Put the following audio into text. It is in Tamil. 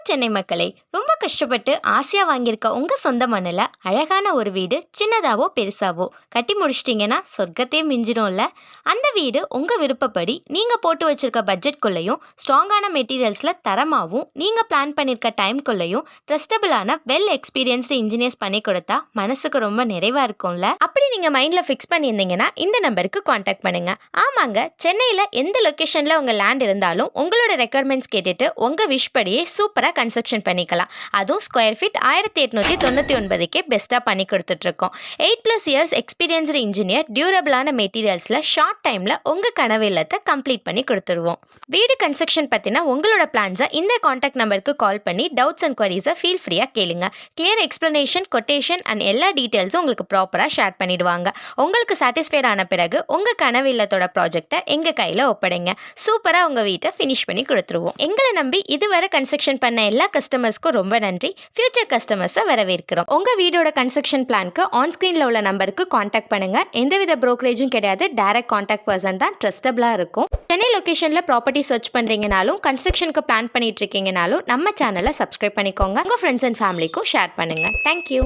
சென்னை மக்களே, ரொம்ப கஷ்டப்பட்டு ஆசையா வாங்கியிருக்க உங்க சொந்த மண்ணில் அழகான ஒரு வீடு சின்னதாவோ பெருசாவோ கட்டி முடிச்சிட்டிங்கன்னா சொர்க்கத்தையே மிஞ்சிடும்ல. அந்த வீடு உங்க விருப்பப்படி நீங்க போட்டு வச்சிருக்க பட்ஜெட்குள்ளேயும் ஸ்ட்ராங்கான மெட்டீரியல்ஸ்ல தரமாகவும் நீங்க பிளான் பண்ணியிருக்க டைம்குள்ளேயும் ட்ரஸ்டபிளான வெல் எக்ஸ்பீரியன்ஸ்டு இன்ஜினியர்ஸ் பண்ணி கொடுத்தா மனசுக்கு ரொம்ப நிறைவா இருக்கும்ல. அப்படி நீங்க மைண்ட்ல ஃபிக்ஸ் பண்ணியிருந்தீங்கன்னா இந்த நம்பருக்கு காண்டாக்ட் பண்ணுங்க. ஆமாங்க, சென்னையில் எந்த லொக்கேஷன்ல உங்க லேண்ட் இருந்தாலும் உங்களோட ரெக்குயர்மெண்ட்ஸ் கேட்டுட்டு உங்க விஷ் படியே சூப்பராக கன்ஸ்ட்ரக்ஷன் பண்ணிக்கலாம். அதுவும் ஸ்கொயர் ஃபீட் 1899க்கே பெஸ்ட்டாக பண்ணி கொடுத்துட்ருக்கோம். 8+ இயர்ஸ் எக்ஸ்பீரியன்ஸ்டு இன்ஜினியர் டியூரபிளான மெட்டீரியல்ஸில் ஷார்ட் டைமில் உங்கள் கனவு இல்லத்தை கம்ப்ளீட் பண்ணி கொடுத்துருவோம். வீடு கன்ஸ்ட்ரக்ஷன் பற்றின உங்களோட பிளான்ஸை இந்த காண்டாக்ட் நம்பருக்கு கால் பண்ணி டவுட்ஸ் அண்ட் குவரிஸை ஃபீல் ஃப்ரீயாக கேளுங்க. கிளியர் எக்ஸ்ப்ளனேஷன், கொட்டேஷன் அண்ட் எல்லா டீட்டெயில்ஸும் உங்களுக்கு ப்ராப்பராக ஷேர் பண்ணிடுவாங்க. உங்களுக்கு சாட்டிஸ்ஃபைட் ஆன பிறகு உங்கள் கனவு இல்லத்தோட ப்ராஜெக்டை எங்கள் கையில் ஒப்படைங்க. சூப்பராக உங்கள் வீட்டை ஃபினிஷ் பண்ணி கொடுத்துருவோம். எங்களை நம்பி இதுவரை கன்ஸ்ட்ரக்ஷன் பண்ண எல்லா கஸ்டமர்ஸ்க்கும் ரொம்ப நன்றி. ஃபியூச்சர் கஸ்டமர்ஸை வரவேற்கிறோம். உங்கள் வீடோட கன்ஸ்ட்ரக்ஷன் பிளான்க்கு ஆன் ஸ்க்ரீனில் உள்ள நம்பருக்கு காண்டாக்ட் பண்ணுங்க. எந்தவித ப்ரோக்கரேஜும் கிடையாது. டைரக்ட் காண்டாக்ட் பர்சன் தான் ட்ரஸ்டபிளாக இருக்கும். சென்னை லொக்கேஷனில் ப்ராப்பர்ட்டி சர்ச் பண்ணுறீங்கனாலும் கன்ஸ்ட்ரக்ஷனுக்கு பிளான் பண்ணிட்டு இருக்கீங்கனாலும் நம்ம சேனலை சப்ஸ்கிரைப் பண்ணிக்கோங்க. உங்கள் ஃப்ரெண்ட்ஸ் அண்ட் ஃபேமிலிக்கும் ஷேர் பண்ணுங்க. தேங்க்யூ.